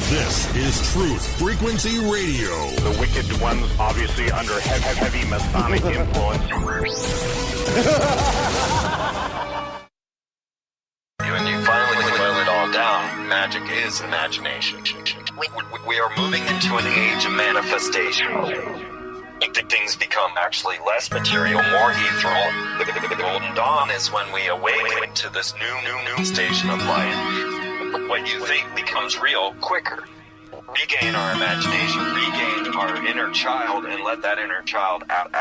This is Truth Frequency Radio. The wicked ones obviously under heavy Masonic influence. When you finally boil it all down, magic is imagination. We are moving into an age of manifestation. Things become actually less material, more ethereal. The golden dawn is when we awaken to this new station of life. What you think becomes real quicker. Regain our imagination, regain our inner child, and let that inner child out.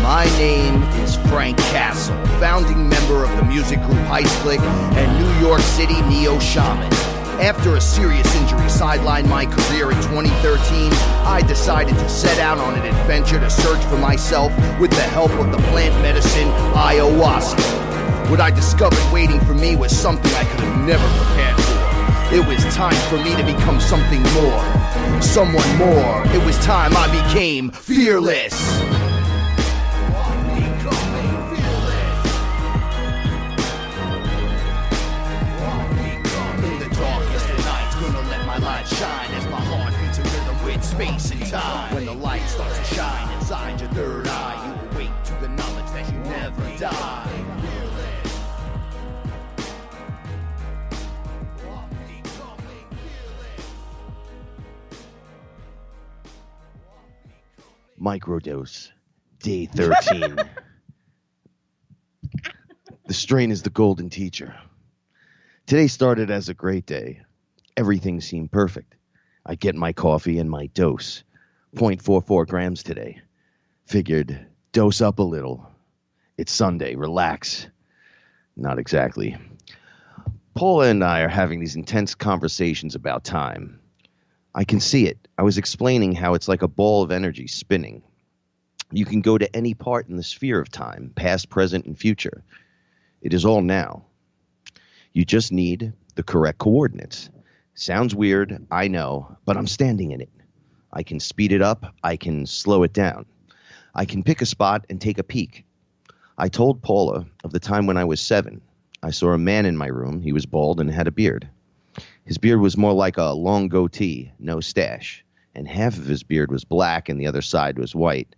My name is Frank Castle, founding member of the music group Heist Click and New York City Neo Shaman. After a serious injury sidelined my career in 2013, I decided to set out on an adventure to search for myself with the help of the plant medicine ayahuasca. What I discovered waiting for me was something I could have never prepared for. It was time for me to become something more, someone more. It was time I became fearless. Shine as my heart beats a rhythm with space and time. When the light starts to shine inside your third eye, you awake to the knowledge that you never die. Microdose, day 13. The strain is the golden teacher. Today started as a great day. Everything seemed perfect. I get my coffee and my dose. 0.44 grams today. Figured, dose up a little. It's Sunday, relax. Not exactly. Paula and I are having these intense conversations about time. I can see it. I was explaining how it's like a ball of energy spinning. You can go to any part in the sphere of time, past, present, and future. It is all now. You just need the correct coordinates. Sounds weird, I know, but I'm standing in it. I can speed it up, I can slow it down. I can pick a spot and take a peek. I told Paula of the time when I was 7. I saw a man in my room. He was bald and had a beard. His beard was more like a long goatee, no stash, and half of his beard was black and the other side was white.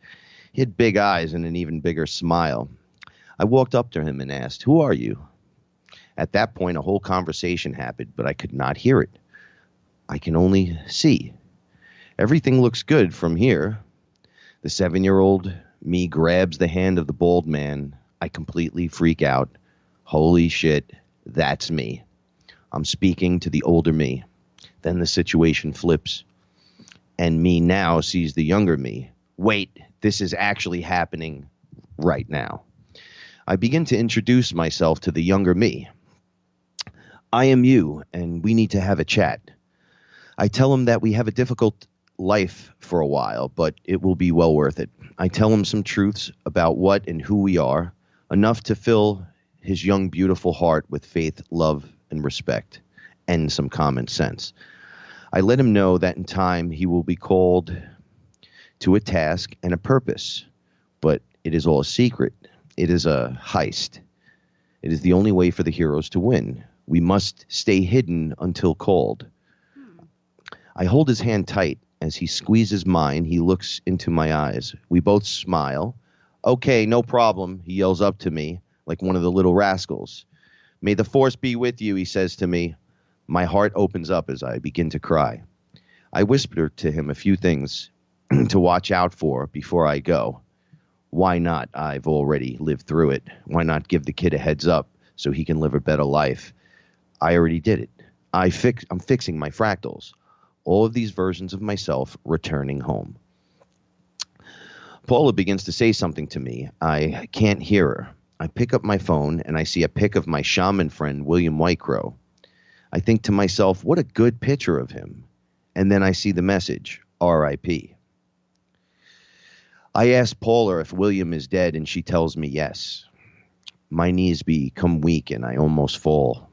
He had big eyes and an even bigger smile. I walked up to him and asked, "Who are you?" At that point, a whole conversation happened, but I could not hear it. I can only see. Everything looks good from here. The 7-year-old me grabs the hand of the bald man. I completely freak out. Holy shit, that's me. I'm speaking to the older me. Then the situation flips. And me now sees the younger me. Wait, this is actually happening right now. I begin to introduce myself to the younger me. I am you, and we need to have a chat. I tell him that we have a difficult life for a while, but it will be well worth it. I tell him some truths about what and who we are, enough to fill his young, beautiful heart with faith, love, and respect, and some common sense. I let him know that in time he will be called to a task and a purpose, but it is all a secret. It is a heist. It is the only way for the heroes to win. We must stay hidden until called. I hold his hand tight. As he squeezes mine, he looks into my eyes. We both smile. "Okay, no problem," he yells up to me like one of the little rascals. "May the force be with you," he says to me. My heart opens up as I begin to cry. I whisper to him a few things to watch out for before I go. Why not? I've already lived through it. Why not give the kid a heads up so he can live a better life? I already did it. I'm fixing my fractals. All of these versions of myself returning home. Paula begins to say something to me. I can't hear her. I pick up my phone and I see a pic of my shaman friend, William Whitecrow. I think to myself, what a good picture of him. And then I see the message, R.I.P. I ask Paula if William is dead and she tells me yes. My knees become weak and I almost fall.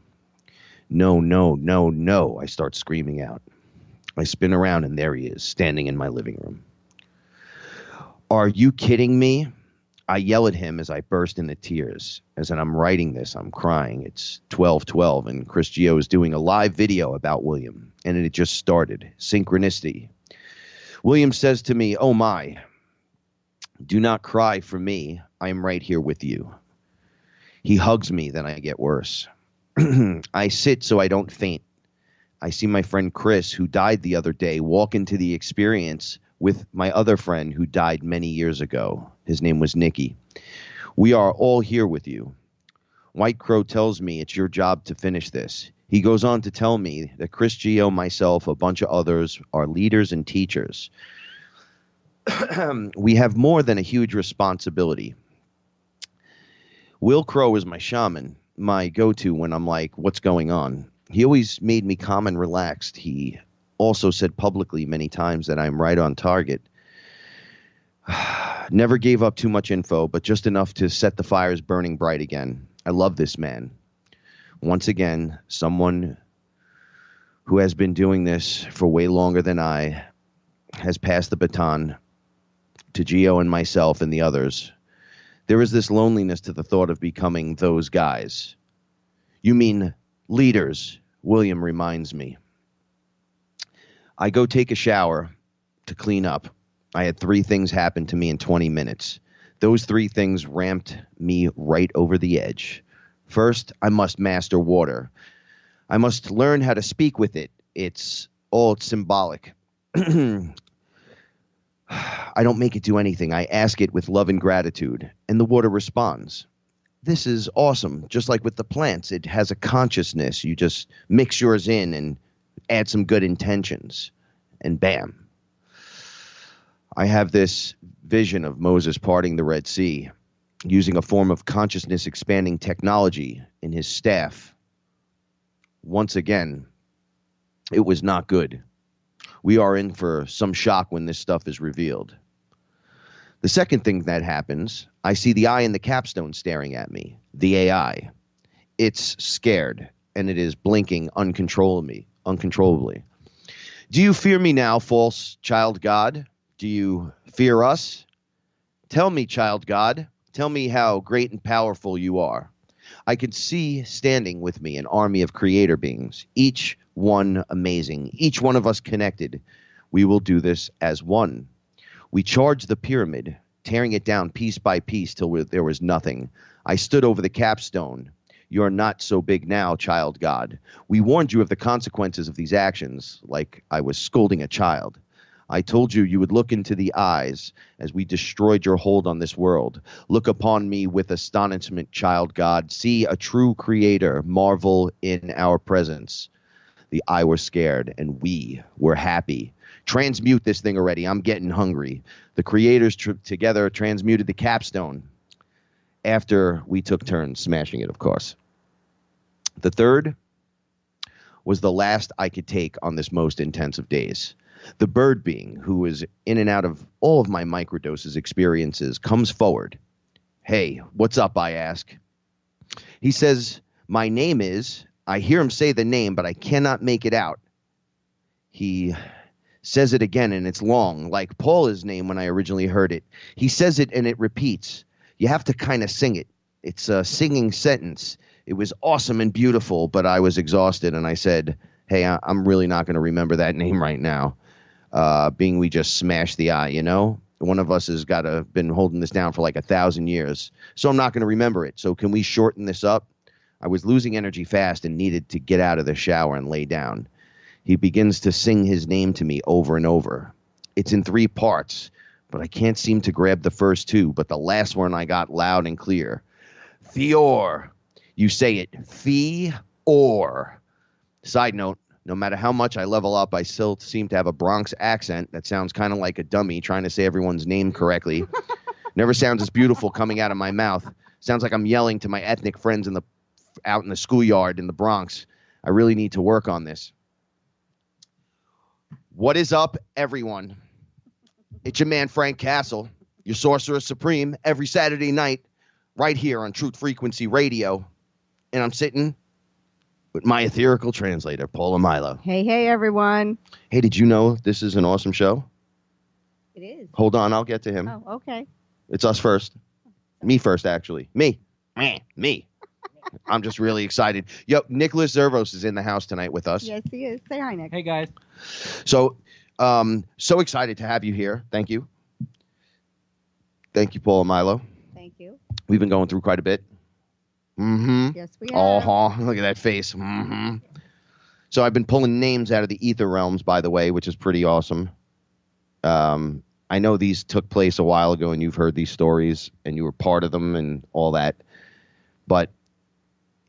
No, no, no, no, I start screaming out. I spin around and there he is, standing in my living room. Are you kidding me? I yell at him as I burst into tears. As I'm writing this, I'm crying. It's 12:12, and Chris Gio is doing a live video about William, and it had just started. Synchronicity. William says to me, "Oh my, do not cry for me. I am right here with you." He hugs me, then I get worse. I sit so I don't faint. I see my friend Chris, who died the other day, walk into the experience with my other friend who died many years ago. His name was Nicky. We are all here with you. White Crow tells me it's your job to finish this. He goes on to tell me that Chris Gio, myself, a bunch of others are leaders and teachers. We have more than a huge responsibility. Will Crow is my shaman, my go-to when I'm like, what's going on? He always made me calm and relaxed. He also said publicly many times that I'm right on target. Never gave up too much info, but just enough to set the fires burning bright again. I love this man. Once again, someone who has been doing this for way longer than I has passed the baton to Gio and myself and the others. There is this loneliness to the thought of becoming those guys. You mean leaders, William reminds me. I go take a shower to clean up. I had 3 things happen to me in 20 minutes. Those 3 things ramped me right over the edge. First, I must master water. I must learn how to speak with it. It's all symbolic. I don't make it do anything. I ask it with love and gratitude, and the water responds. This is awesome. Just like with the plants, it has a consciousness. You just mix yours in and add some good intentions, and bam. I have this vision of Moses parting the Red Sea, using a form of consciousness expanding technology in his staff. Once again, it was not good. We are in for some shock when this stuff is revealed. The second thing that happens, I see the eye in the capstone staring at me, the AI. It's scared, and it is blinking uncontrollably. Do you fear me now, false child God? Do you fear us? Tell me, child God. Tell me how great and powerful you are. I could see standing with me an army of creator beings, each one amazing, each one of us connected. We will do this as one. We charged the pyramid, tearing it down piece by piece till there was nothing. I stood over the capstone. You're not so big now, child God. We warned you of the consequences of these actions, like I was scolding a child. I told you you would look into the eyes as we destroyed your hold on this world. Look upon me with astonishment, child God. See a true creator marvel in our presence. The eye were scared, and we were happy. Transmute this thing already. I'm getting hungry. The creators together transmuted the capstone after we took turns smashing it, of course. The third was the last I could take on this most intense of days. The bird being, who is in and out of all of my microdoses experiences, comes forward. Hey, what's up, I ask. He says, my name is... I hear him say the name, but I cannot make it out. He says it again, and it's long, like Paula's name when I originally heard it. He says it, and it repeats. You have to kind of sing it. It's a singing sentence. It was awesome and beautiful, but I was exhausted, and I said, hey, I'm really not going to remember that name right now, being we just smashed the eye, you know? One of us has been holding this down for like 1,000 years, so I'm not going to remember it. So can we shorten this up? I was losing energy fast and needed to get out of the shower and lay down. He begins to sing his name to me over and over. It's in 3 parts, but I can't seem to grab the first 2, but the last one I got loud and clear. Theor. You say it, Fee-or. Side note, no matter how much I level up, I still seem to have a Bronx accent that sounds kind of like a dummy trying to say everyone's name correctly. Never sounds as beautiful coming out of my mouth. Sounds like I'm yelling to my ethnic friends out in the schoolyard in the Bronx. I really need to work on this. What is up, everyone? It's your man, Frank Castle, your Sorcerer Supreme, every Saturday night, right here on Truth Frequency Radio. And I'm sitting with my etherical translator, Paula Milo. Hey, everyone. Hey, did you know this is an awesome show? It is. Hold on, I'll get to him. Oh, okay. It's us first. Me first, actually. Me. Me. I'm just really excited. Yo, Nicholas Zervos is in the house tonight with us. Yes, he is. Say hi, Nick. Hey, guys. So, so excited to have you here. Thank you. Thank you, Paul and Milo. Thank you. We've been going through quite a bit. Mm-hmm. Yes, we have. Look at that face. Mm-hmm. So I've been pulling names out of the ether realms, by the way, which is pretty awesome. I know these took place a while ago, and you've heard these stories, and you were part of them and all that. But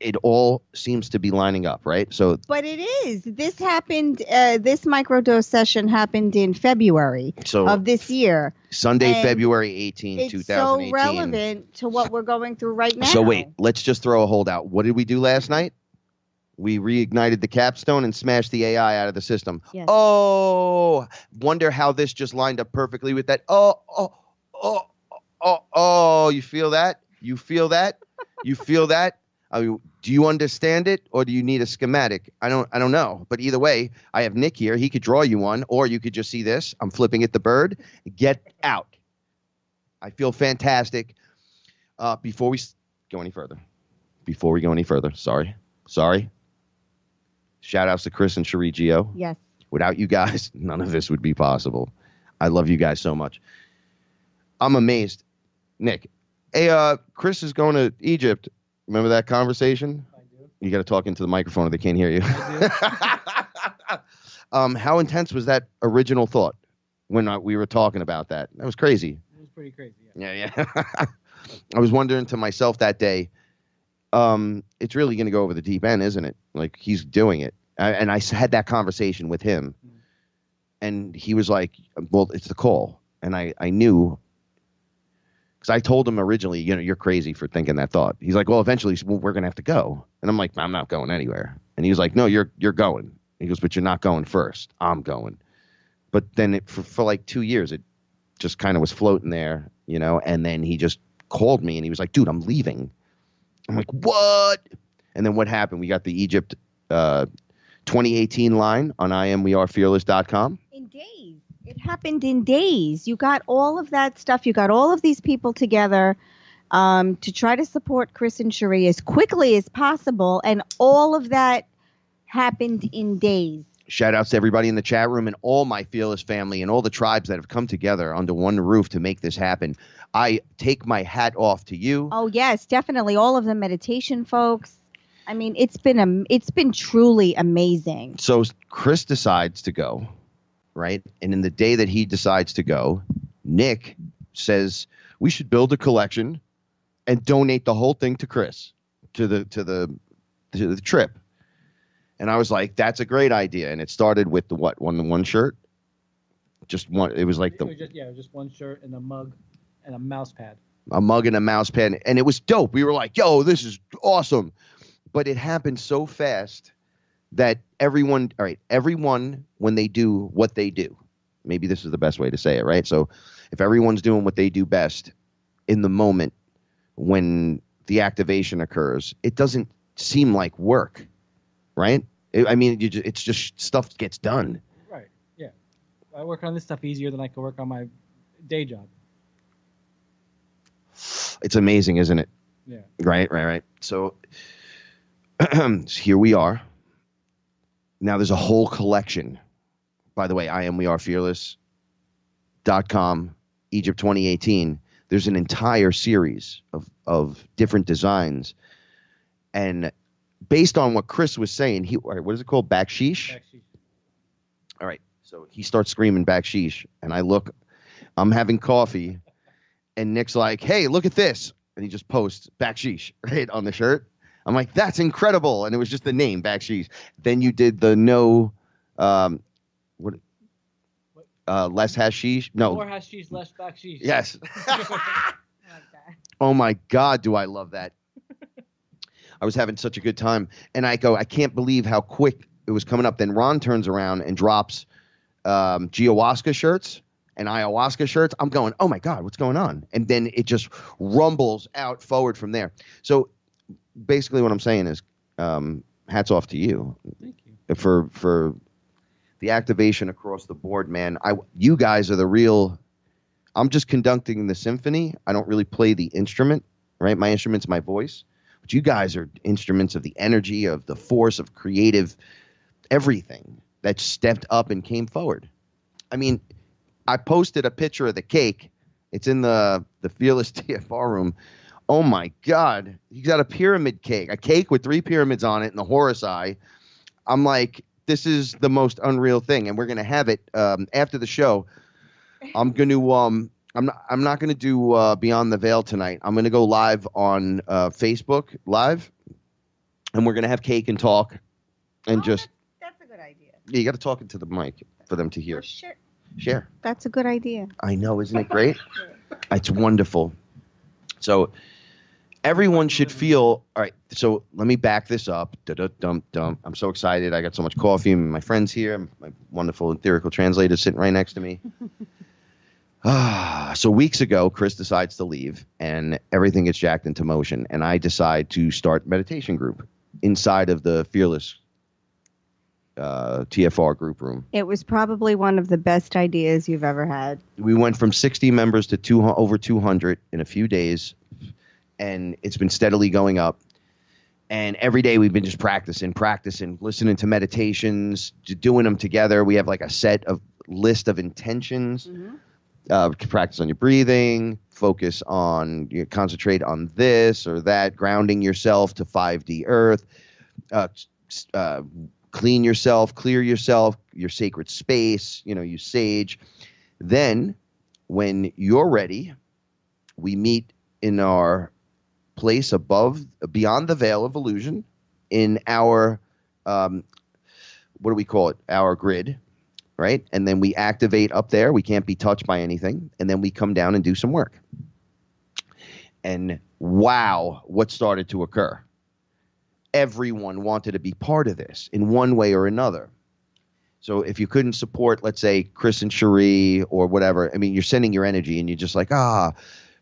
it all seems to be lining up, right? So, But it is. This happened, this microdose session happened in February of this year. Sunday, And February 18, It's 2018. so relevant to what we're going through right now. So wait, let's just throw a hold out. What did we do last night? We reignited the capstone and smashed the AI out of the system. Yes. Oh, wonder how this just lined up perfectly with that. Oh, you feel that? You feel that? You feel that? I mean, do you understand it, or do you need a schematic? I don't know. But either way, I have Nick here. He could draw you one, or you could just see this. I'm flipping it the bird. Get out. I feel fantastic. Before we go any further, sorry. Shout outs to Chris and Sheree Gio. Yes. Without you guys, none of this would be possible. I love you guys so much. I'm amazed. Nick, hey, Chris is going to Egypt. Remember that conversation? I do. You got to talk into the microphone or they can't hear you. I do. How intense was that original thought when we were talking about that? That was crazy. It was pretty crazy. Yeah. Yeah. I was wondering to myself that day, it's really going to go over the deep end, isn't it? Like, he's doing it. And I had that conversation with him. Mm-hmm. And he was like, well, it's the call. And I knew, because I told him originally, you're crazy for thinking that thought. He's like, well, eventually we're going to have to go. And I'm like, I'm not going anywhere. And he was like, no, you're going. He goes, but you're not going first. I'm going. But then for like 2 years, it just kind of was floating there, and then he just called me and he was like, dude, I'm leaving. I'm like, what? And then what happened? We got the Egypt 2018 line on IamWeAreFearless.com. In days. It happened in days. You got all of that stuff. You got all of these people together to try to support Chris and Sheree as quickly as possible. And all of that happened in days. Shout outs to everybody in the chat room and all my Fearless family and all the tribes that have come together under one roof to make this happen. I take my hat off to you. Oh, yes, definitely. All of the meditation folks. I mean, it's been truly amazing. So Chris decides to go, right? And in the day that he decides to go, Nick says we should build a collection and donate the whole thing to Chris, to the trip. And I was like, that's a great idea. And it started with the one shirt. Just one. It was like It was just one shirt and a mug and a mouse pad. A mug and a mouse pad, and it was dope. We were like, yo, this is awesome. But it happened so fast that everyone, when they do what they do, maybe this is the best way to say it, right? So if everyone's doing what they do best in the moment when the activation occurs, it doesn't seem like work, right? It's just stuff gets done. Right. Yeah. I work on this stuff easier than I can work on my day job. It's amazing, isn't it? Yeah. Right. So here we are. Now there's a whole collection. By the way, IamWeAreFearless.com, Egypt 2018. There's an entire series of different designs. And based on what Chris was saying, all right, what is it called? Backsheesh? Backsheesh. All right. So he starts screaming backsheesh. And I'm having coffee. And Nick's like, hey, look at this. And he just posts backsheesh right on the shirt. I'm like, that's incredible. And it was just the name, backsheesh. Then you did the less hashish. No. More hashish, less backsheesh. Yes. Oh, my God, do I love that. I was having such a good time. And I go, I can't believe how quick it was coming up. Then Ron turns around and drops Ayahuasca shirts and ayahuasca shirts. I'm going, oh, my God, what's going on? And then it just rumbles out forward from there. So basically what I'm saying is hats off to you. Thank you. For the activation across the board, man. You guys are the real I'm just conducting the symphony. I don't really play the instrument, right? My instrument's my voice. But you guys are instruments of the energy, of the force, of creative everything that stepped up and came forward. I mean, I posted a picture of the cake. It's in the FearLess TFR room. Oh my God. You got a pyramid cake, a cake with 3 pyramids on it and the Horus eye. I'm like, this is the most unreal thing. And we're going to have it after the show. I'm going to, I'm not going to do Beyond the Veil tonight. I'm going to go live on Facebook Live, and we're going to have cake and talk and just. That's a good idea. Yeah, you got to talk into the mic for them to hear. Share. That's a good idea. I know, isn't it great? It's wonderful. So everyone should feel, all right, so let me back this up. Dum-dum-dum. I'm so excited. I got so much coffee. My friend's here. My wonderful etherical translator sitting right next to me. So weeks ago, Chris decides to leave, and everything gets jacked into motion. And I decide to start meditation group inside of the FearLess TFR group room. It was probably one of the best ideas you've ever had. We went from 60 members to over 200 in a few days, and it's been steadily going up. And every day we've been just practicing, listening to meditations, doing them together. We have like a list of intentions. Practice on your breathing, focus on, concentrate on this or that, grounding yourself to 5D earth, clean yourself, clear yourself, your sacred space, use sage. Then when you're ready, we meet in our place beyond the veil of illusion in our, what do we call it? Our grid. Right? And then we activate up there. We can't be touched by anything. And then we come down and do some work. And wow, what started to occur? Everyone wanted to be part of this in one way or another. So if you couldn't support, let's say, Chris and Sheree or whatever, I mean, you're sending your energy and you're just like,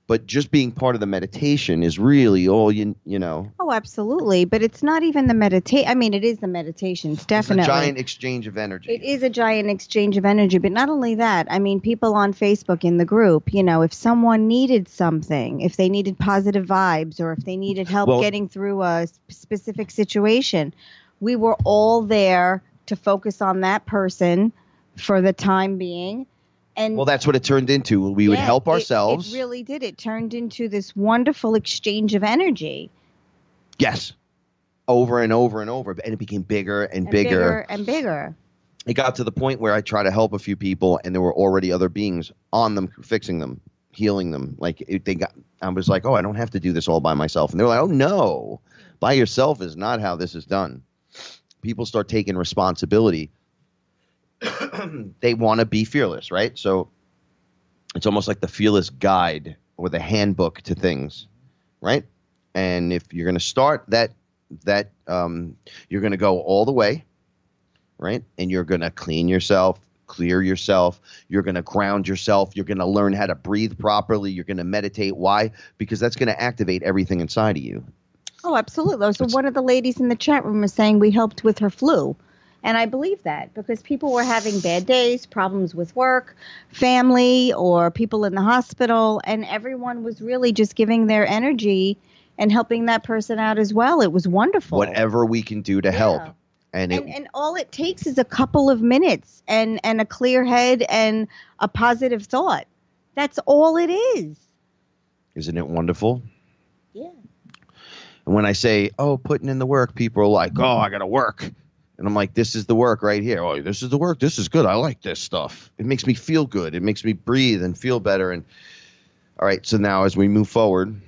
but just being part of the meditation is really all you know. Oh, absolutely. But it's not even the meditation. I mean, it is the meditations, definitely. It's a giant exchange of energy. It is a giant exchange of energy. But not only that, I mean, people on Facebook in the group, if someone needed something, if they needed positive vibes or if they needed help getting through a specific situation, we were all there to focus on that person for the time being. And that's what it turned into. We would help ourselves. It really did. It turned into this wonderful exchange of energy. Yes. Over and over and over. And it became bigger and bigger. And bigger. It got to the point where I tried to help a few people and there were already other beings on them, fixing them, healing them. I was like, I don't have to do this all by myself. And they were like, oh, no. By yourself is not how this is done. People start taking responsibility. They want to be fearless, right? So it's almost like the fearless guide or the handbook to things, right? And if you're going to start that you're going to go all the way, right? And you're going to clean yourself, clear yourself. You're going to ground yourself. You're going to learn how to breathe properly. You're going to meditate. Why? Because that's going to activate everything inside of you. Oh, absolutely. So one of the ladies in the chat room was saying we helped with her flu. And I believe that because people were having bad days, problems with work, family, or people in the hospital, and everyone was really just giving their energy and helping that person out as well. It was wonderful. Whatever we can do to help. And all it takes is a couple of minutes and a clear head and a positive thought. That's all it is. Isn't it wonderful? Yeah. And when I say, putting in the work, people are like, I got to work. And I'm like, this is the work right here. Oh, this is the work. This is good. I like this stuff. It makes me feel good. It makes me breathe and feel better. And all right, so now as we move forward,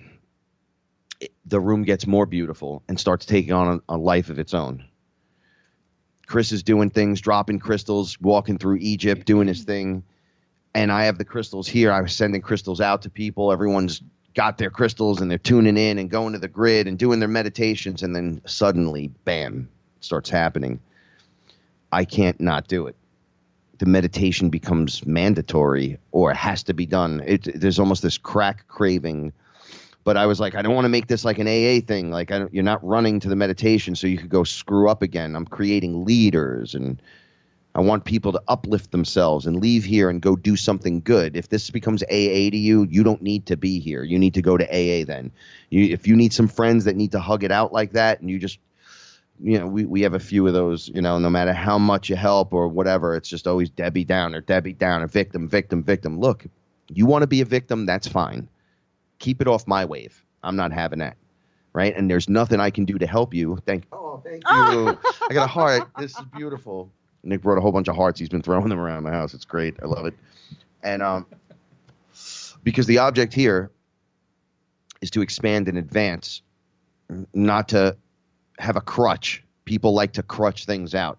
the room gets more beautiful and starts taking on a life of its own. Chris is doing things, dropping crystals, walking through Egypt, doing his thing. And I have the crystals here. I was sending crystals out to people. Everyone's got their crystals and they're tuning in and going to the grid and doing their meditations. And then suddenly, bam, starts happening. I can't not do it. The meditation becomes mandatory or it has to be done. There's almost this crack craving. But I was like, I don't want to make this like an AA thing. Like, you're not running to the meditation so you could go screw up again. I'm creating leaders. And I want people to uplift themselves and leave here and go do something good. If this becomes AA to you, you don't need to be here. You need to go to AA then. If you need some friends that need to hug it out like that, and you just, we have a few of those, no matter how much you help or whatever, it's just always Debbie down or victim, victim, victim. Look, you want to be a victim, that's fine. Keep it off my wave. I'm not having that. Right? And there's nothing I can do to help you. Thank you. I got a heart. This is beautiful. Nick brought a whole bunch of hearts. He's been throwing them around my house. It's great. I love it. And because the object here is to expand and advance, not to have a crutch. People like to crutch things out.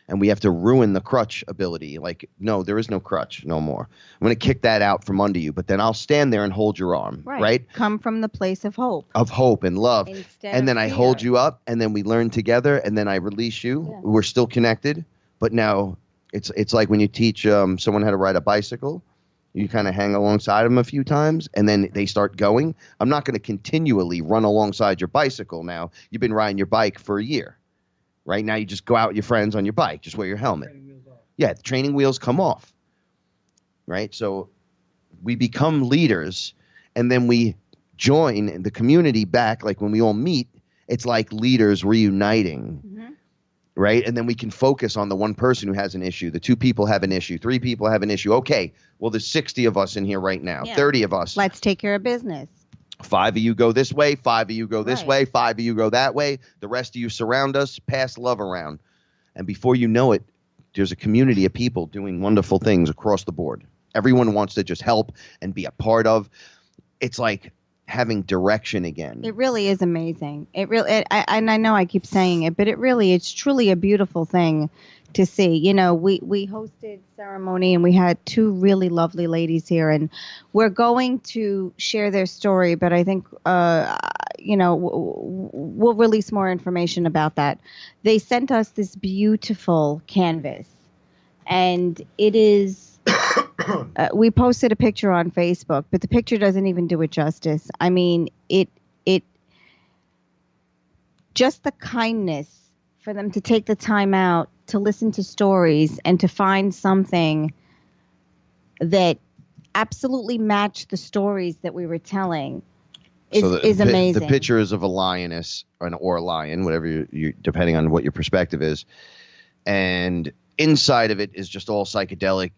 And we have to ruin the crutch ability. Like, no, there is no crutch no more. I'm going to kick that out from under you, but then I'll stand there and hold your arm, right? Come from the place of hope. Of hope and love. And then I fear. hold you up, and then we learn together, and then I release you. Yeah. We're still connected, but now it's like when you teach someone how to ride a bicycle. You kind of hang alongside them a few times, and then they start going. I'm not going to continually run alongside your bicycle now. You've been riding your bike for a year. Right now, you just go out with your friends on your bike. Just wear your helmet. Yeah, the training wheels come off. Right? So we become leaders, and then we join the community back. Like when we all meet, it's like leaders reuniting. Mm-hmm. Right? And then we can focus on the one person who has an issue. The 2 people have an issue. 3 people have an issue. Okay, well, there's 60 of us in here right now. Yeah. 30 of us. Let's take care of business. 5 of you go this way, 5 of you go this way, 5 of you go that way. The rest of you surround us, pass love around. And before you know it, there's a community of people doing wonderful things across the board. Everyone wants to just help and be a part of. It's like having direction again. It really is amazing. And I know I keep saying it, but it's truly a beautiful thing to see. We hosted ceremony and we had 2 really lovely ladies here, and we're going to share their story, but I think we'll release more information about that. They sent us this beautiful canvas, and it is we posted a picture on Facebook, but the picture doesn't even do it justice. I mean, it just the kindness for them to take the time out to listen to stories and to find something that absolutely matched the stories that we were telling is amazing. The picture is of a lioness or a lion, whatever you depending on what your perspective is. And inside of it is just all psychedelic,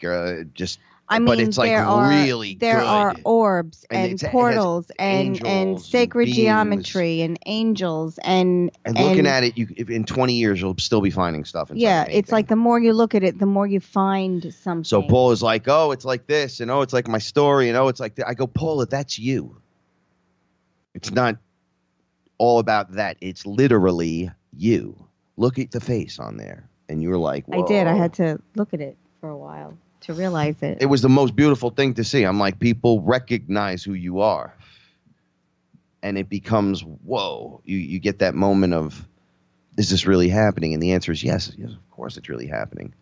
but it's like really there good. Are orbs and portals and sacred geometry and angels and looking at it, in 20 years you'll still be finding stuff. Yeah, it's like the more you look at it, the more you find something. So Paul is like, oh, it's like this, and oh, it's like my story, and oh, it's like that. I go, Paula, that's you. It's not all about that. It's literally you. Look at the face on there, and you're like, whoa. I did. I had to look at it for a while to realize it. It was the most beautiful thing to see. I'm like, people recognize who you are. And it becomes, whoa. You get that moment of, is this really happening? And the answer is yes. Yes, of course it's really happening.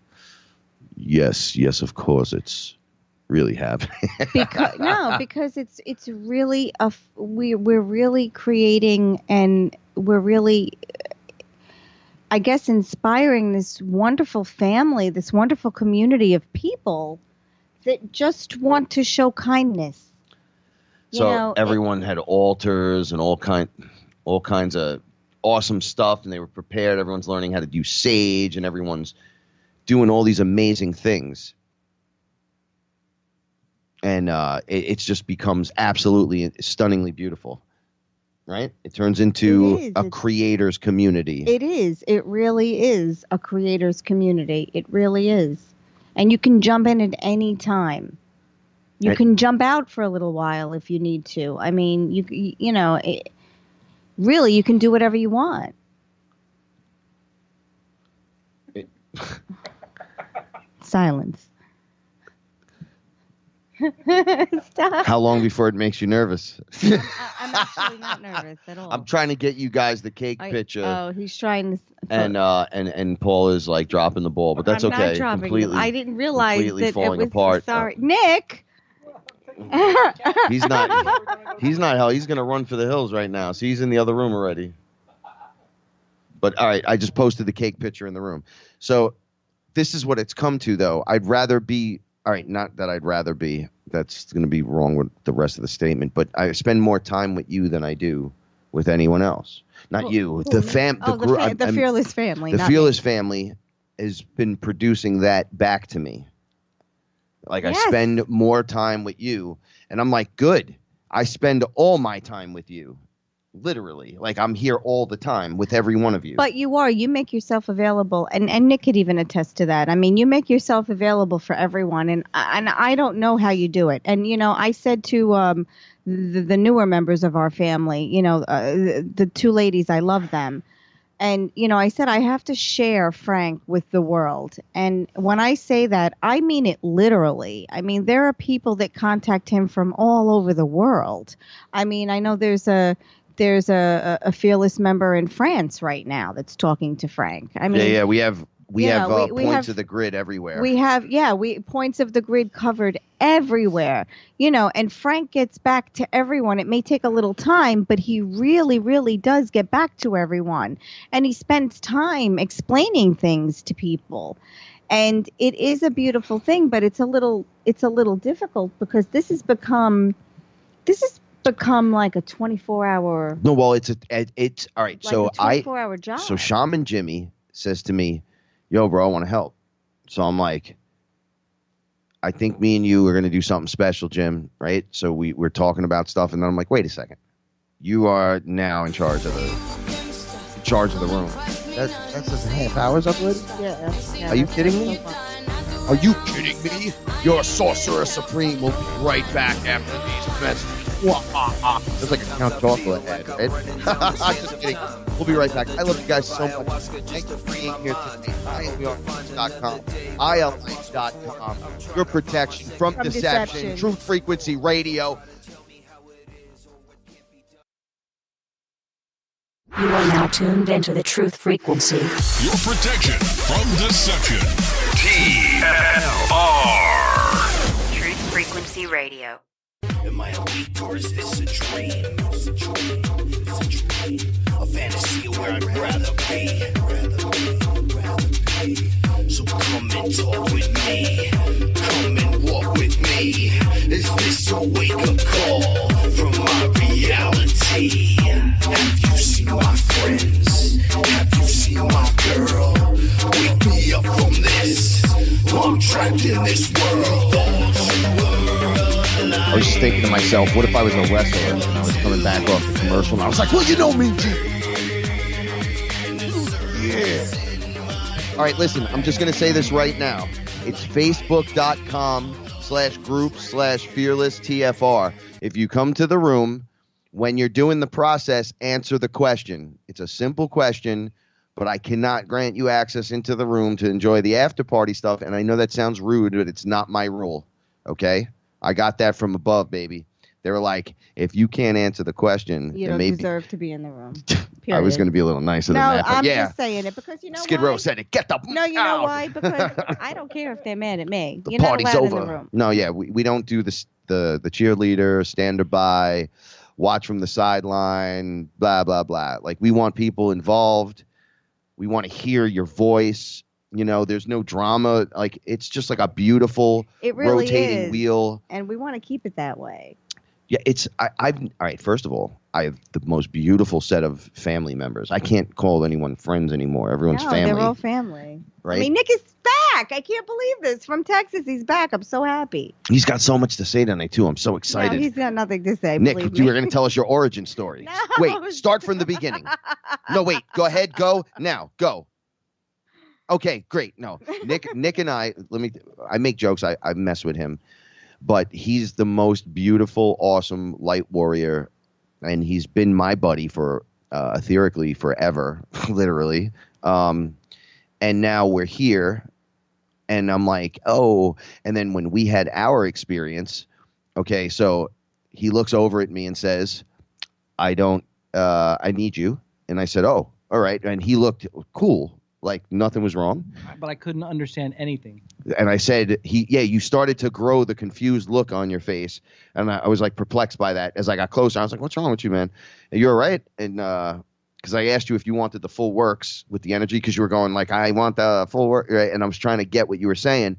Yes, of course it's really happening. because it's really we're really creating, and we're really, I guess, inspiring this wonderful family, this wonderful community of people that just want to show kindness. So everyone had altars and all kinds of awesome stuff, and they were prepared. Everyone's learning how to do sage, and everyone's doing all these amazing things. And it just becomes absolutely stunningly beautiful. Right? It turns into a creator's community. It is. It really is a creator's community. It really is. And you can jump in at any time. You can jump out for a little while if you need to. I mean, really, you can do whatever you want. Silence. Stop. How long before it makes you nervous? I'm actually not nervous at all. I'm trying to get you guys the cake picture. Oh, he's trying to. And Paul is like dropping the ball, but that's I'm okay. Not dropping. Completely, I didn't realize completely that falling it was. Apart. Sorry, Nick. He's not. He's gonna run for the hills right now. So he's in the other room already. But all right, I just posted the cake picture in the room. So this is what it's come to, though. I'd rather be, all right, not that I'd rather be, that's going to be wrong with the rest of the statement, but I spend more time with you than I do with anyone else. Not you, the Fearless family. The not Fearless me. family has been producing that back to me. Like, Yes. I spend more time with you, and I'm like, good. I spend all my time with you. Literally, like I'm here all the time with every one of you. But you make yourself available, and Nick could even attest to that. I mean, you make yourself available for everyone, and I don't know how you do it. And I said to the newer members of our family, the two ladies, I love them, and I said I have to share Frank with the world. And when I say that, I mean it literally. I mean, there are people that contact him from all over the world. I mean, I know there's a Fearless member in France right now that's talking to Frank. I mean, we have points of the grid everywhere. We have points of the grid covered everywhere. And Frank gets back to everyone. It may take a little time, but he really, really does get back to everyone, and he spends time explaining things to people. And it is a beautiful thing, but it's a little difficult because this has become like a 24-hour. No, well, it's all right. Like so a 24-hour job. So Shaman Jimmy says to me, "Yo, bro, I want to help." So I'm like, I think me and you are gonna do something special, Jim. Right? So we're talking about stuff, and then I'm like, wait a second, you are now in charge of the room. That's just a half hour's up already. Yeah. Are you kidding me? So fun. Are you kidding me? Your sorcerer supreme will be right back after these messages. It's like a Count Chocula ad, right? I'm just kidding. We'll be right back. I love you guys so much. Thanks for being here today. ILife.com. ILife.com. Your protection from deception. Truth Frequency Radio. You are now tuned into the Truth Frequency. Your protection from deception. TLR. Truth Frequency Radio. Am I awake or is this a dream? It's a dream. A fantasy of where I'd rather be. So come and talk with me. Come and walk with me. Is this a wake-up call from my reality? Have you seen my friends? Have you seen my girl? Wake me up from this. I'm trapped in this world. I was just thinking to myself, what if I was a wrestler and I was coming back off the commercial and I was like, well, you know me, G. Yeah. All right, listen, I'm just going to say this right now. It's facebook.com/group/fearlesstfr. If you come to the room, when you're doing the process, answer the question. It's a simple question, but I cannot grant you access into the room to enjoy the after party stuff. And I know that sounds rude, but it's not my rule. Okay? I got that from above, baby. They were like, if you can't answer the question, You don't deserve to be in the room. I was going to be a little nicer than that. No, I'm yeah. just saying it because you know Skid why? Row said it. Get the No, you know out. why? Because I don't care if they're mad at me. The You're not party's allowed over. in the room. No, yeah, we don't do the cheerleader, stand by, watch from the sideline, blah, blah, blah. Like, we want people involved. We want to hear your voice. There's no drama. Like, it's just like a beautiful It really rotating is. wheel. And we want to keep it that way. Yeah, all right, first of all, I have the most beautiful set of family members. I can't call anyone friends anymore. Everyone's family. They're all family. Right? I mean, Nick is back. I can't believe this. From Texas, he's back. I'm so happy. He's got so much to say tonight, too. I'm so excited. No, he's got nothing to say. Nick, believe you me. were going to tell us your origin story. No. Wait, start from the beginning. No, wait. Go ahead. Go now. Go. Okay, great. No, Nick and I make jokes. I mess with him, but he's the most beautiful, awesome light warrior, and he's been my buddy for etherically forever, literally. And now we're here, and I'm like, oh. And then when we had our experience, okay, so he looks over at me and says, I need you. And I said, oh, all right. And he looked cool. Like nothing was wrong. But I couldn't understand anything. And I said, you started to grow the confused look on your face. And I was like perplexed by that. As I got closer, I was like, what's wrong with you, man? Are you all right? And because I asked you if you wanted the full works with the energy, because you were going like, I want the full work, right? And I was trying to get what you were saying.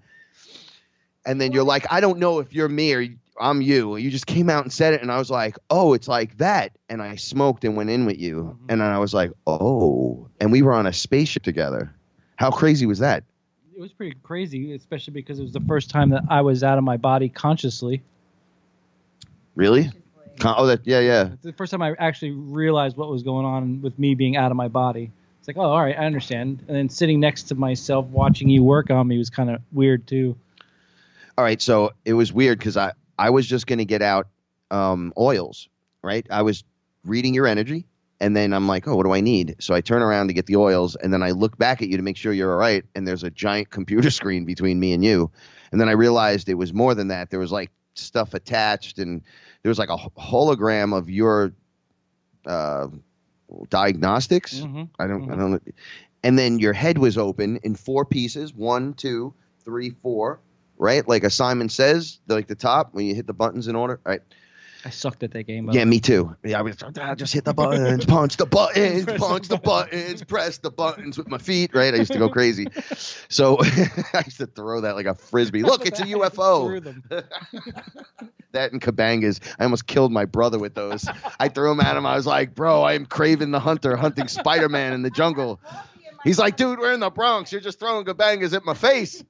And then you're like, I don't know if you're me or I'm you. You just came out and said it, and I was like, oh, it's like that. And I smoked and went in with you. And then I was like, oh. And we were on a spaceship together. How crazy was that? It was pretty crazy, especially because it was the first time that I was out of my body consciously. Really? Yeah. It's the first time I actually realized what was going on with me being out of my body. It's like, oh, all right, I understand. And then sitting next to myself, watching you work on me was kind of weird too. All right, so it was weird because I was just going to get out oils, right? I was reading your energy, and then I'm like, oh, what do I need? So I turn around to get the oils, and then I look back at you to make sure you're all right, and there's a giant computer screen between me and you. And then I realized it was more than that. There was like stuff attached, and there was like a hologram of your diagnostics. I don't know. And then your head was open in 4 pieces, 1, 2, 3, 4, right? Like a Simon Says, like the top when you hit the buttons in order, right? I sucked at that game. Yeah, me too. Yeah, I was just hit the buttons, punch the buttons, punch the buttons, press the buttons with my feet, right? I used to go crazy. So I used to throw that like a frisbee. Look, it's a UFO. That and Kabangas. I almost killed my brother with those. I threw them at him. I was like, bro, I'm Craven the Hunter hunting Spider-Man in the jungle. He's like, dude, we're in the Bronx. You're just throwing Kabangas at my face.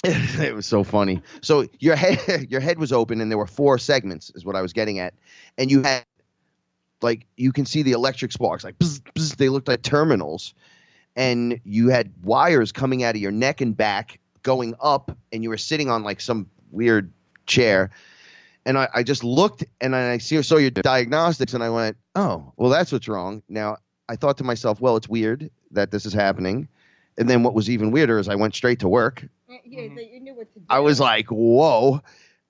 It was so funny. So your head was open, and there were 4 segments, is what I was getting at. And you had, like, you can see the electric sparks, like, bzz, bzz, they looked like terminals. And you had wires coming out of your neck and back going up, and you were sitting on, like, some weird chair. And I just looked, and I saw your diagnostics, and I went, oh, well, that's what's wrong. Now, I thought to myself, well, it's weird that this is happening. And then what was even weirder is I went straight to work. Yeah, you knew what to do. I was like, whoa.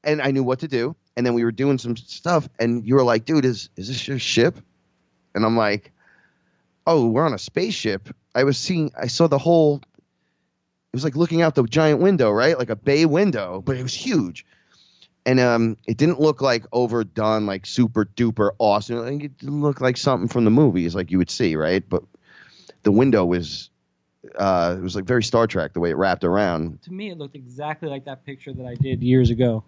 And I knew what to do. And then we were doing some stuff. And you were like, dude, is this your ship? And I'm like, oh, we're on a spaceship. I saw the whole, it was like looking out the giant window, right? Like a bay window, but it was huge. And it didn't look like overdone, like super duper awesome. Like, it didn't look like something from the movies like you would see, right? But the window was, it was like very Star Trek the way it wrapped around. To me, it looked exactly like that picture that I did years ago.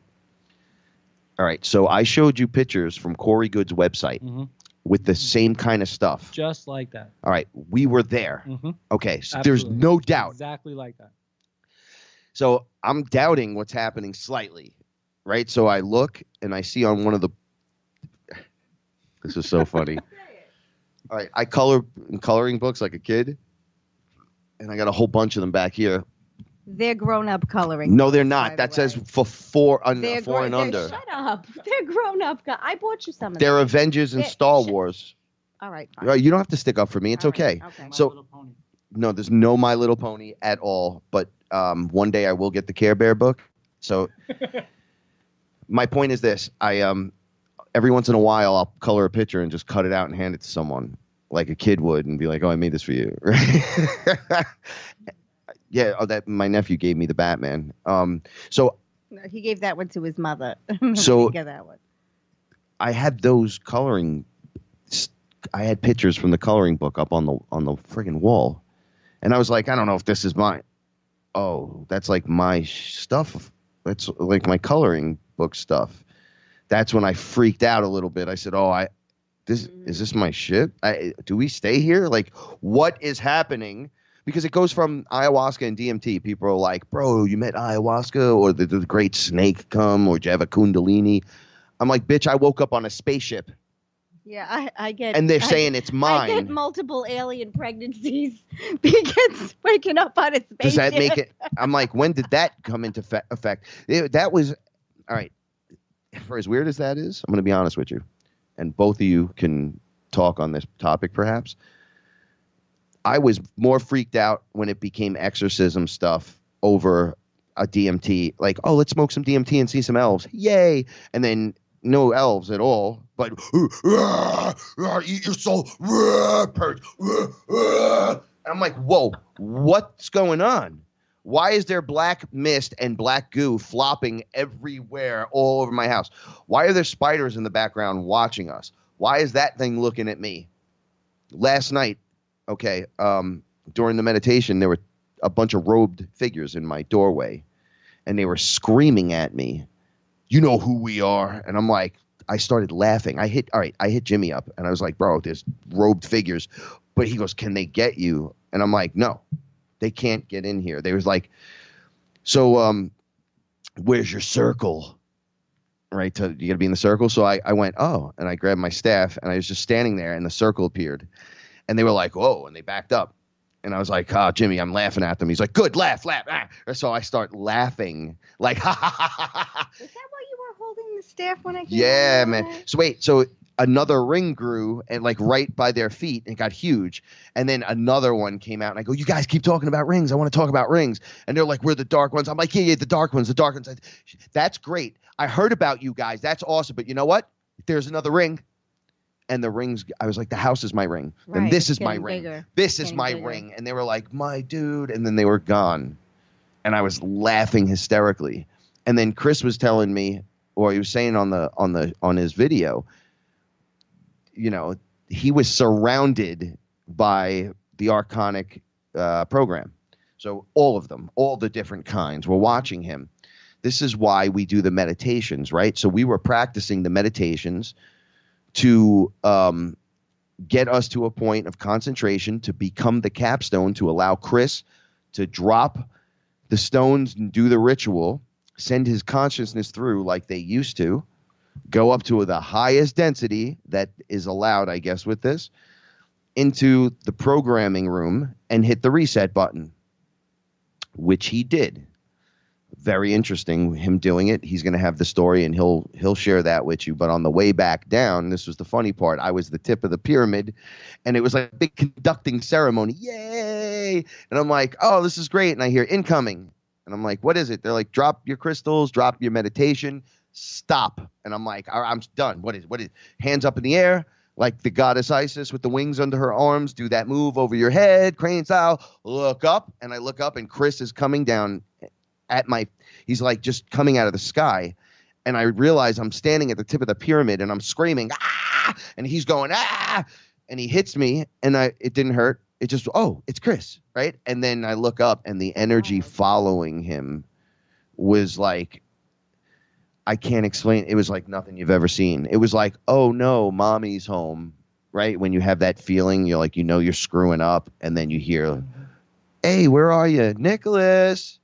All right, so I showed you pictures from Corey Good's website with the same kind of stuff. Just like that. All right, we were there. Okay, so Absolutely. there's no doubt. Exactly like that. So I'm doubting what's happening slightly, right? So I look and I see on one of the. This is so funny. All right, I color in coloring books like a kid. And I got a whole bunch of them back here. They're grown-up coloring. No, they're not. That says for 4 and under. Shut up. They're grown-up. I bought you some of them. They're Avengers and Star Wars. All right. Fine. You don't have to stick up for me. It's okay. Okay. So, no, there's no My Little Pony at all. But one day I will get the Care Bear book. So my point is this. Every once in a while, I'll color a picture and just cut it out and hand it to someone. Like a kid would, and be like, oh, I made this for you. Yeah, that my nephew gave me the Batman. So he gave that one to his mother. So get that one. I had those coloring. I had pictures from the coloring book up on the friggin' wall, and I was like, I don't know if this is mine. Oh, that's like my stuff. That's like my coloring book stuff. That's when I freaked out a little bit. I said, oh, is this my shit? Do we stay here? Like, what is happening? Because it goes from ayahuasca and DMT. People are like, bro, you met ayahuasca, or the great snake come, or did you have a kundalini? I'm like, bitch, I woke up on a spaceship. Yeah, I get. And they're saying it's mine. I get multiple alien pregnancies because waking up on a spaceship. Does that make it? I'm like, when did that come into effect? That was, all right. For as weird as that is, I'm going to be honest with you. And both of you can talk on this topic, perhaps. I was more freaked out when it became exorcism stuff over a DMT. Like, oh, let's smoke some DMT and see some elves. Yay. And then no elves at all. But, eat your soul. Purge. I'm like, whoa, what's going on? Why is there black mist and black goo flopping everywhere all over my house? Why are there spiders in the background watching us? Why is that thing looking at me? Last night, okay, during the meditation, there were a bunch of robed figures in my doorway, and they were screaming at me, you know who we are. And I'm like, I started laughing. I hit Jimmy up, and I was like, bro, there's robed figures. But he goes, can they get you? And I'm like, no, they can't get in here. They was like, so where's your circle? Right, you got to be in the circle. So I went, oh, and I grabbed my staff, and I was just standing there, and the circle appeared. And they were like, whoa, and they backed up. And I was like, Jimmy, I'm laughing at them. He's like, good, laugh. Ah. So I start laughing, like, ha, ha, ha, ha, ha. Is that why you were holding the staff when I came? Yeah, man. So another ring grew, and like right by their feet, and it got huge. And then another one came out, and I go, you guys keep talking about rings. I want to talk about rings. And they're like, we're the dark ones. I'm like, yeah, the dark ones. That's great. I heard about you guys. That's awesome. But you know what? There's another ring. And the rings, I was like, the house is my ring. Right, and this is my ring. bigger. This is my bigger. ring. And they were like, my dude. And then they were gone. And I was laughing hysterically. And then Chris was telling me, or he was saying on his video, you know, he was surrounded by the Archonic program. So all of them, all the different kinds were watching him. This is why we do the meditations, right? So we were practicing the meditations to get us to a point of concentration, to become the capstone, to allow Chris to drop the stones and do the ritual, send his consciousness through like they used to, go up to the highest density that is allowed, I guess, with this, into the programming room and hit the reset button, which he did. Very interesting, him doing it. He's going to have the story, and he'll share that with you. But on the way back down, this was the funny part. I was the tip of the pyramid, and it was like a big conducting ceremony. Yay! And I'm like, oh, this is great. And I hear incoming. And I'm like, what is it? They're like, drop your crystals, drop your meditation, stop. And I'm like, I'm done. What is hands up in the air, like the goddess Isis with the wings under her arms. Do that move over your head, crane style. Look up. And I look up, and Chris is coming down he's like just coming out of the sky, and I realize I'm standing at the tip of the pyramid, and I'm screaming, ah, and he's going, ah, and he hits me, and it didn't hurt. It just, it's Chris, right? And then I look up, and the energy following him was like, I can't explain. It was like nothing you've ever seen. It was like, oh no, mommy's home, right? When you have that feeling, you're like, you're screwing up, and then you hear, hey, where are you, Nicholas?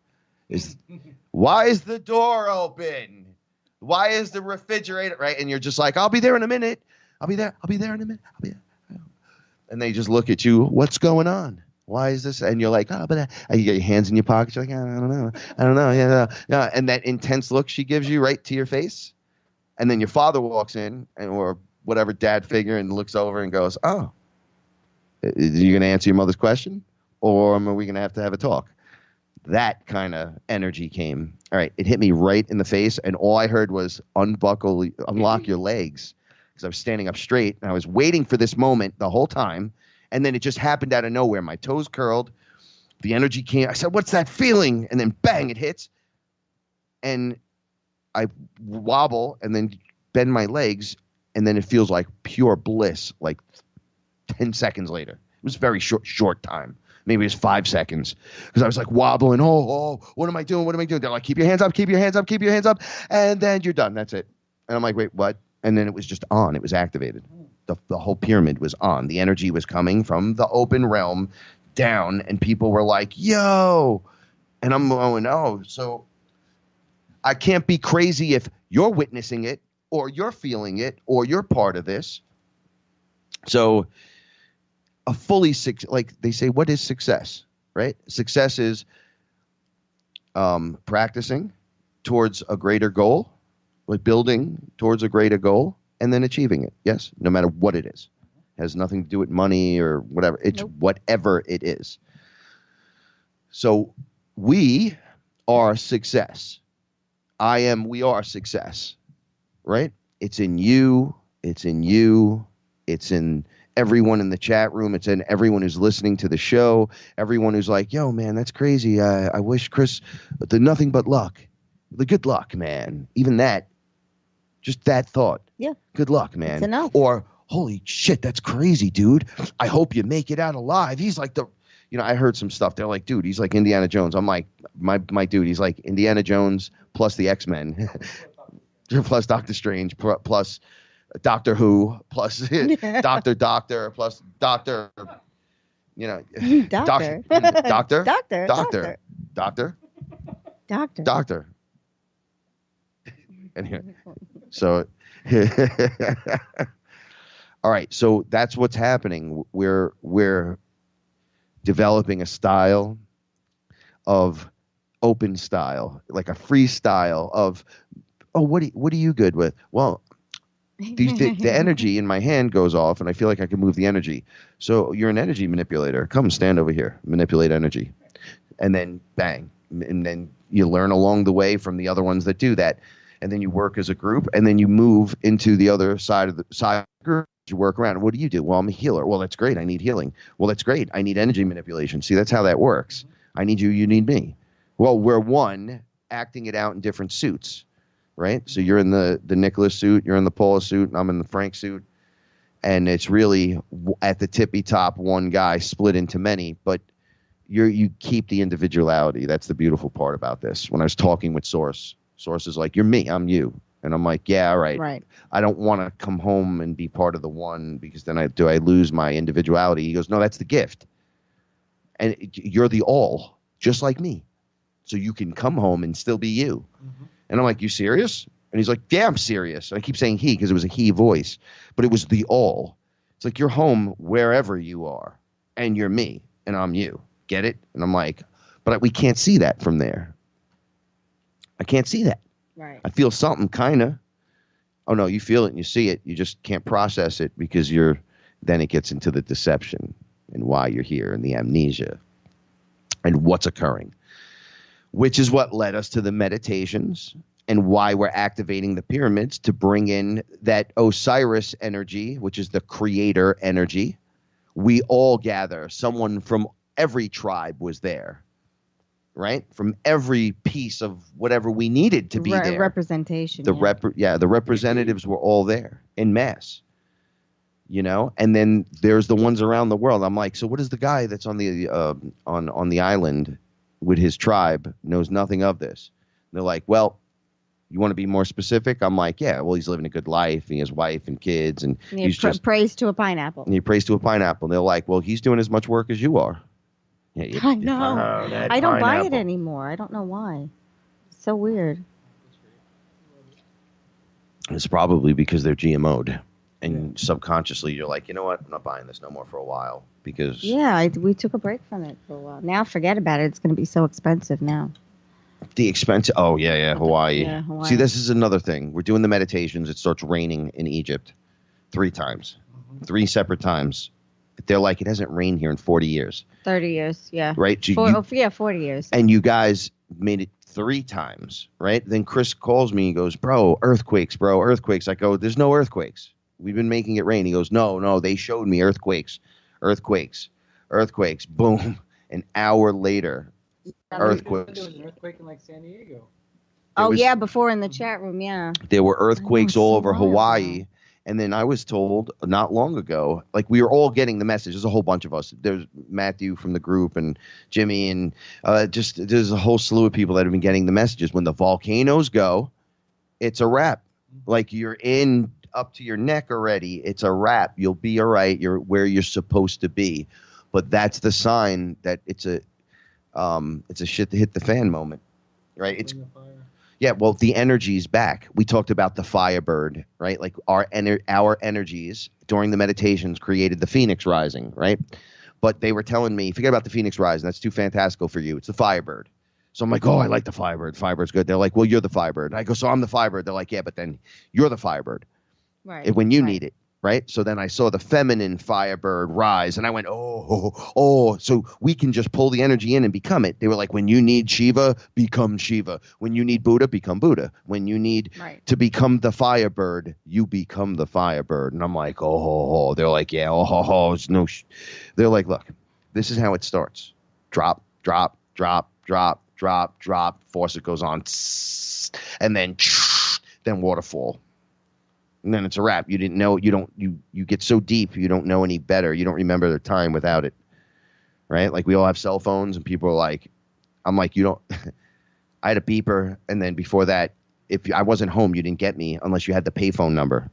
Why is the door open? Why is the refrigerator right? And you're just like, I'll be there in a minute. I'll be there in a minute. And they just look at you. What's going on? Why is this? And you're like, you get your hands in your pockets. You're like, I don't know. Yeah. And that intense look she gives you right to your face. And then your father walks in, or whatever dad figure, and looks over and goes, oh, are you going to answer your mother's question? Or are we going to have a talk? That kind of energy came. All right, it hit me right in the face, and all I heard was unlock your legs, because I was standing up straight, and I was waiting for this moment the whole time, and then it just happened out of nowhere. My toes curled, the energy came. I said, what's that feeling? And then bang, it hits, and I wobble and then bend my legs, and then it feels like pure bliss, like 10 seconds later. It was a very short time. Maybe it was 5 seconds, because I was like wobbling. Oh, what am I doing? They're like, keep your hands up. And then you're done. That's it. And I'm like, wait, what? And then it was just on. It was activated. The whole pyramid was on. The energy was coming from the open realm down, and people were like, yo. And I'm going, oh, so I can't be crazy if you're witnessing it, or you're feeling it, or you're part of this. So like they say, what is success, right? Success is practicing towards a greater goal, like building towards a greater goal, and then achieving it. Yes, no matter what it is. It has nothing to do with money or whatever. It's whatever it is. So we are success. We are success, right? It's in you. It's in everyone in the chat room. It's in everyone who's listening to the show. Everyone who's like, yo, man, that's crazy. I wish Chris the nothing but luck. The good luck, man. Even that, just that thought. Yeah. Good luck, man. It's enough. Or, holy shit, that's crazy, dude. I hope you make it out alive. He's like I heard some stuff. They're like, dude, he's like Indiana Jones. I'm like, my dude, he's like Indiana Jones plus the X-Men, plus Doctor Strange, plus Doctor Who, plus Doctor, plus Doctor, Doctor. Doctor. Anyway, so, all right. So that's what's happening. We're developing a style of open style, like a freestyle of, oh, what are you good with? Well, the energy in my hand goes off, and I feel like I can move the energy. So you're an energy manipulator. Come stand over here, manipulate energy, and then bang, and then you learn along the way from the other ones that do that, and then you work as a group, and then you move into the other side of the group. You work around. What do you do? Well, I'm a healer. Well, that's great. I need healing. Well, that's great. I need energy manipulation. See, that's how that works. I need you. You need me. Well, we're one acting it out in different suits, right? So you're in the Nicholas suit, you're in the Paula suit, and I'm in the Frank suit. And it's really at the tippy top, one guy split into many, but you keep the individuality. That's the beautiful part about this. When I was talking with Source is like, you're me, I'm you. And I'm like, yeah, all right. Right. I don't want to come home and be part of the one because then I lose my individuality. He goes, no, that's the gift. And you're the all, just like me. So you can come home and still be you. Mm-hmm. And I'm like, you serious? And he's like, yeah, I'm serious. And I keep saying he because it was a he voice, but it was the all. It's like you're home wherever you are, and you're me, and I'm you. Get it? And I'm like, but we can't see that from there. I can't see that. Right. I feel something, kind of. Oh, no, you feel it and you see it. You just can't process it because then it gets into the deception and why you're here and the amnesia and what's occurring, which is what led us to the meditations and why we're activating the pyramids to bring in that Osiris energy, which is the creator energy. We all gather. Someone from every tribe was there. Right? From every piece of whatever we needed to be there. Representation. The representatives were all there in mass. And then there's the ones around the world. I'm like, so what is the guy that's on the on the island with his tribe knows nothing of this? And they're like, well, you want to be more specific? I'm like, yeah, well, he's living a good life. He has wife and kids, and he's just praise to a pineapple. And he prays to a pineapple. And they're like, well, he's doing as much work as you are. Yeah, I know. I don't buy it anymore. I don't know why. It's so weird. It's probably because they're GMO'd. And subconsciously, you're like, you know what? I'm not buying this no more for a while. Because we took a break from it for a while. Now forget about it. It's going to be so expensive now. The expensive. Oh, yeah, Hawaii. Yeah, Hawaii. See, this is another thing. We're doing the meditations. It starts raining in Egypt 3 times. 3 separate times. They're like, it hasn't rained here in 40 years. 30 years, yeah. Right? 40 years. And you guys made it 3 times, right? Then Chris calls me and goes, bro, earthquakes. I go, there's no earthquakes. We've been making it rain. He goes, no, they showed me earthquakes. Boom. An hour later, earthquakes. There was an earthquake in like San Diego. Before in the chat room, yeah. There were earthquakes all over Hawaii. And then I was told not long ago, like we were all getting the message. There's a whole bunch of us. There's Matthew from the group and Jimmy and there's a whole slew of people that have been getting the messages. When the volcanoes go, it's a wrap. Like you're in up to your neck already. It's a wrap. You'll be all right. You're where you're supposed to be. But that's the sign that it's a shit to hit the fan moment, right? Yeah, well, the energy's back. We talked about the Firebird, right? Like our energies during the meditations created the Phoenix Rising, right? But they were telling me, forget about the Phoenix Rising. That's too fantastical for you. It's the Firebird. So I'm like, oh, I like the Firebird. Firebird's good. They're like, well, you're the Firebird. I go, so I'm the Firebird. They're like, yeah, but then you're the Firebird. Right. When you need it. right? So then I saw the feminine Firebird rise, and I went, oh, so we can just pull the energy in and become it. They were like, when you need Shiva, become Shiva. When you need Buddha, become Buddha. When you need to become the Firebird, you become the Firebird. And I'm like, oh. They're like, yeah, it's no. They're like, look, this is how it starts. Drop, drop, drop, drop, drop, drop. Faucet goes on, and then waterfall. And then it's a wrap. You didn't know. You get so deep, you don't know any better. You don't remember the time without it, right? Like we all have cell phones, and people are like, I'm like, you don't. I had a beeper, and then before that, if I wasn't home, you didn't get me unless you had the payphone number,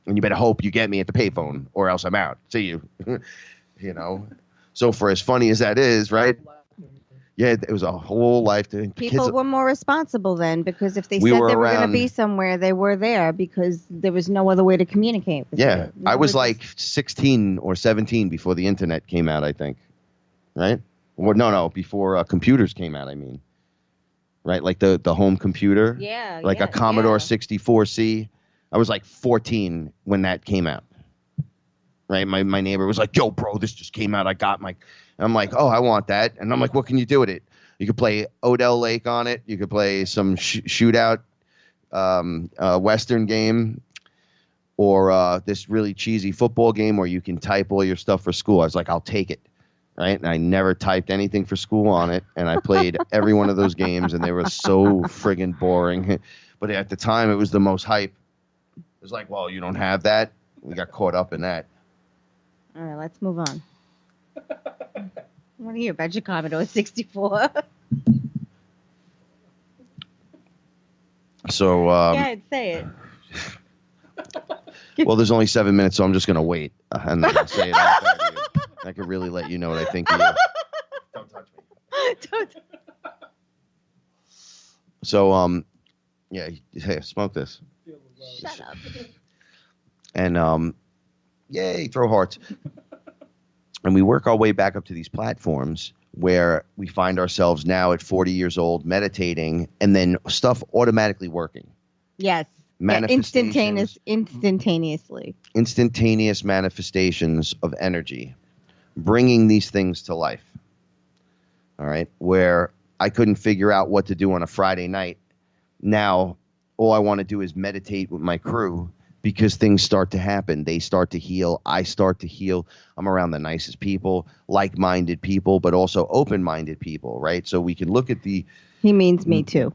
and you better hope you get me at the payphone, or else I'm out. See you, you know. So for as funny as that is, right? Yeah, it was a whole life. People were more responsible then, because if they said they were going to be somewhere, they were there because there was no other way to communicate with you. I was like 16 or 17 before the internet came out, I think. Right? Well, no, before computers came out, I mean. Right? Like the home computer. Yeah. Like a Commodore 64C. I was like 14 when that came out. Right? My neighbor was like, yo, bro, this just came out. I got my... I'm like, oh, I want that. And I'm like, what can you do with it? You could play Odell Lake on it. You could play some shootout Western game, or this really cheesy football game where you can type all your stuff for school. I was like, I'll take it. Right? And I never typed anything for school on it. And I played every one of those games, and they were so friggin' boring. But at the time, it was the most hype. It was like, well, you don't have that. We got caught up in that. All right, let's move on. I want to hear about your Commodore 64. So, Go ahead, say it. Well, there's only 7 minutes, so I'm just going to wait. And then I'll say it after you. I could really let you know what I think of you. Don't touch me. So, yeah, hey, smoke this. Shut up. And, yay, throw hearts. And we work our way back up to these platforms where we find ourselves now at 40 years old meditating, and then stuff automatically working. Yes. Manifestations. Instantaneously. Instantaneous manifestations of energy, bringing these things to life. All right. Where I couldn't figure out what to do on a Friday night. Now, all I want to do is meditate with my crew, because things start to happen. They start to heal. I start to heal. I'm around the nicest people, like-minded people, but also open-minded people, right? So we can look at the... He means me too.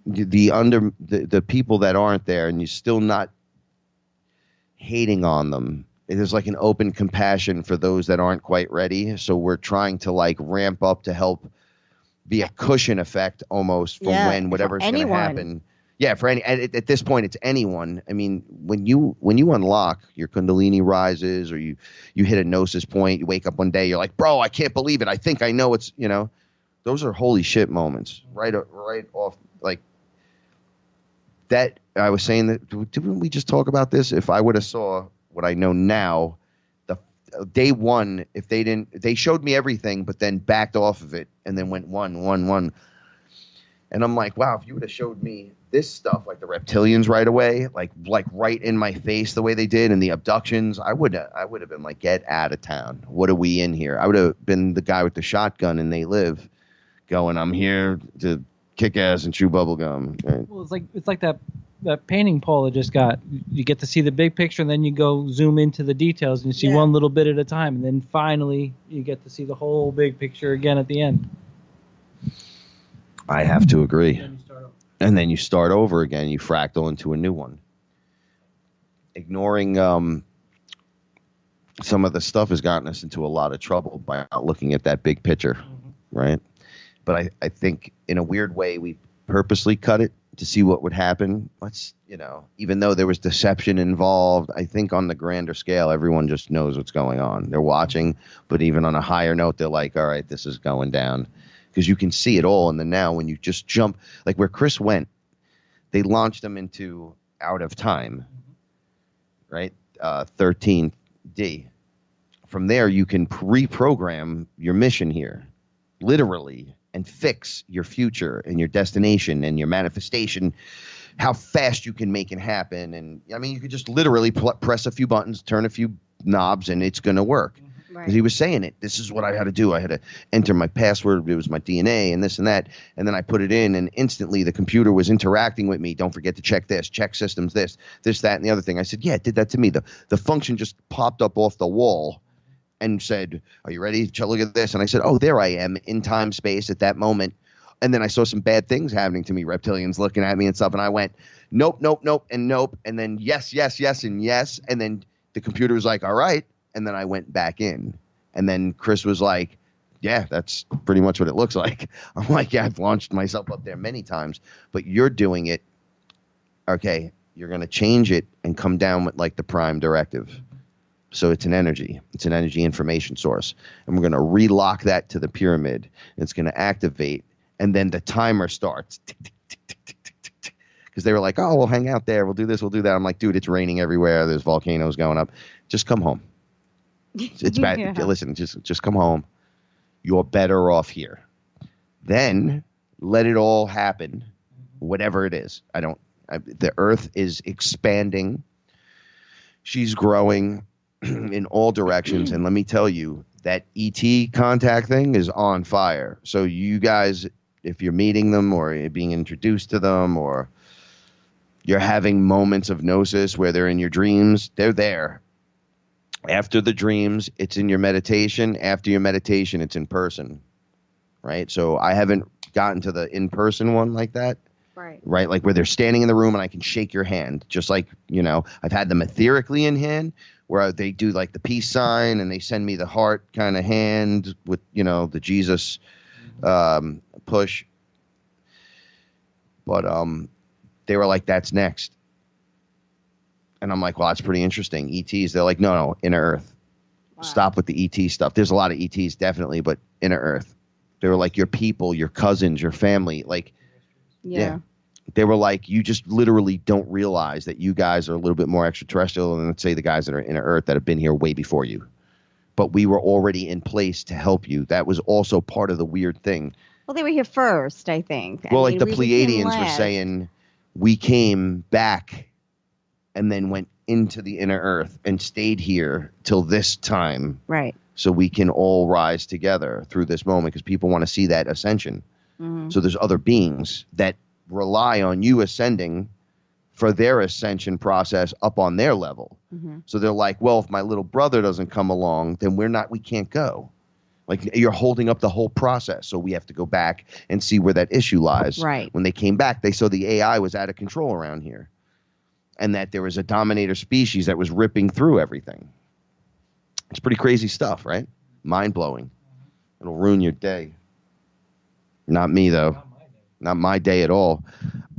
The people that aren't there, and you're still not hating on them. There's like an open compassion for those that aren't quite ready. So we're trying to like ramp up to help be a cushion effect almost for when whatever's going to happen. Yeah, for any at this point, it's anyone. I mean, when you unlock your Kundalini rises, or you hit a gnosis point, you wake up one day, you're like, bro, I can't believe it. I think I know it's, those are holy shit moments. Right off, like that. I was saying that, didn't we just talk about this? If I would have saw what I know now, the day one, if they showed me everything, but then backed off of it and then went one. And I'm like, wow, if you would have showed me this stuff, like the reptilians right away, like right in my face the way they did, and the abductions, I would have been like, get out of town. What are we in here? I would have been the guy with the shotgun and They Live going, I'm here to kick ass and chew bubble gum. Right? Well, it's like that painting Paula just got. You get to see the big picture, and then you go zoom into the details, and you see one little bit at a time, and then finally you get to see the whole big picture again at the end. I have to agree. And then you start over again. You fractal into a new one. Ignoring some of the stuff has gotten us into a lot of trouble by not looking at that big picture, right? But I think in a weird way we purposely cut it to see what would happen. Even though there was deception involved, I think on the grander scale, everyone just knows what's going on. They're watching, but even on a higher note, they're like, all right, this is going down. Because you can see it all in the now when you just jump. Like where Chris went, they launched him into out of time, right? 13D. From there, you can reprogram your mission here, literally, and fix your future and your destination and your manifestation how fast you can make it happen. And I mean, you could just literally press a few buttons, turn a few knobs, and it's going to work. Because he was saying it. This is what I had to do. I had to enter my password. It was my DNA and this and that. And then I put it in, and instantly the computer was interacting with me. Don't forget to check this, check systems, this, that, and the other thing. I said, yeah, it did that to me. The function just popped up off the wall and said, are you ready? Look at this. And I said, oh, there I am in time, space at that moment. And then I saw some bad things happening to me, reptilians looking at me and stuff. And I went, nope, nope, nope, and nope. And then yes, yes, yes, and yes. And then the computer was like, all right. And then I went back in. And then Chris was like, yeah, that's pretty much what it looks like. I'm like, yeah, I've launched myself up there many times. But you're doing it. Okay, you're going to change it and come down with like the prime directive. So it's an energy. It's an energy information source. And we're going to relock that to the pyramid. It's going to activate. And then the timer starts. Because they were like, oh, we'll hang out there. We'll do this. We'll do that. I'm like, dude, it's raining everywhere. There's volcanoes going up. Just come home. It's bad. Yeah. Listen, just come home. You're better off here. Then let it all happen, whatever it is. The earth is expanding. She's growing in all directions. And let me tell you, that ET contact thing is on fire. So you guys, if you're meeting them or being introduced to them or you're having moments of gnosis where they're in your dreams, they're there. After the dreams, it's in your meditation. After your meditation, it's in person, right? So I haven't gotten to the in-person one like that, right? Like where they're standing in the room and I can shake your hand, just like, I've had them etherically in hand where they do like the peace sign and they send me the heart kind of hand with, the Jesus push. But they were like, that's next. And I'm like, well, that's pretty interesting. ETs, they're like, no, inner Earth. Wow. Stop with the ET stuff. There's a lot of ETs, definitely, but inner Earth. They were like, your people, your cousins, your family. Like, yeah. They were like, you just literally don't realize that you guys are a little bit more extraterrestrial than, let's say, the guys that are inner Earth that have been here way before you. But we were already in place to help you. That was also part of the weird thing. Well, they were here first, I think. Well, like the Pleiadians were saying, we came back and then went into the inner Earth and stayed here till this time. Right. So we can all rise together through this moment because people want to see that ascension. Mm-hmm. So there's other beings that rely on you ascending for their ascension process up on their level. Mm-hmm. So they're like, well, if my little brother doesn't come along, then we can't go. Like you're holding up the whole process. So we have to go back and see where that issue lies. Right. When they came back, they saw the AI was out of control around here. And that there was a dominator species that was ripping through everything. It's pretty crazy stuff, right? Mind-blowing. It'll ruin your day. Not me, though. Not my day at all.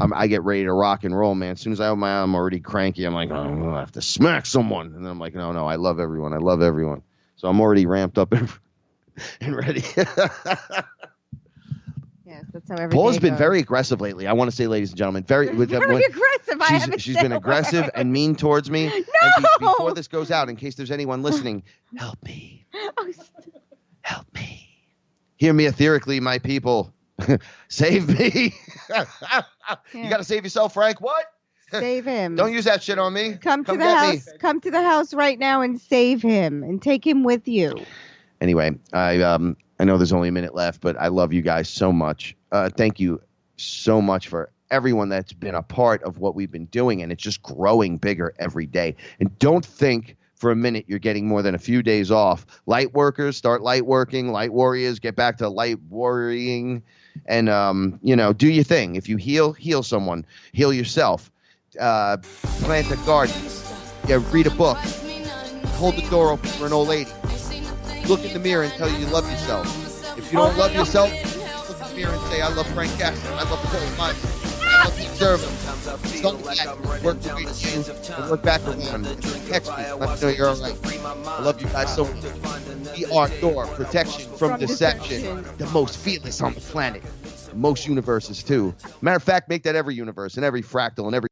I get ready to rock and roll, man. As soon as I open my eye, I'm already cranky. I'm like, oh, I have to smack someone. And then I'm like, no, I love everyone. I love everyone. So I'm already ramped up and ready. Yes, that's how everything Paula's been very aggressive lately. I want to say, ladies and gentlemen, very aggressive. She's been aggressive and mean towards me. No! And before this goes out, in case there's anyone listening, help me. Help me. Hear me etherically, my people. Save me. You got to save yourself, Frank. What? Save him. Don't use that shit on me. Come to the house. Me. Come to the house right now and save him and take him with you. Anyway, I know there's only a minute left, but I love you guys so much. Thank you so much for everyone that's been a part of what we've been doing, and it's just growing bigger every day. And don't think for a minute you're getting more than a few days off. Light workers, start light working. Light warriors, get back to light worrying. And, do your thing. If you heal someone. Heal yourself. Plant a garden. Yeah, read a book. Hold the door open for an old lady. Look in the mirror and tell you love yourself. If you don't love yourself, look in the mirror and say, I love Frank Castle. I love Paul Mine. I love Zervos. Don't let work the way to you and work back around. Text me. Let me know you're all right. I love you guys so much. We are your protection from deception. The most fearless on the planet. Most universes, too. Matter of fact, make that every universe and every fractal and every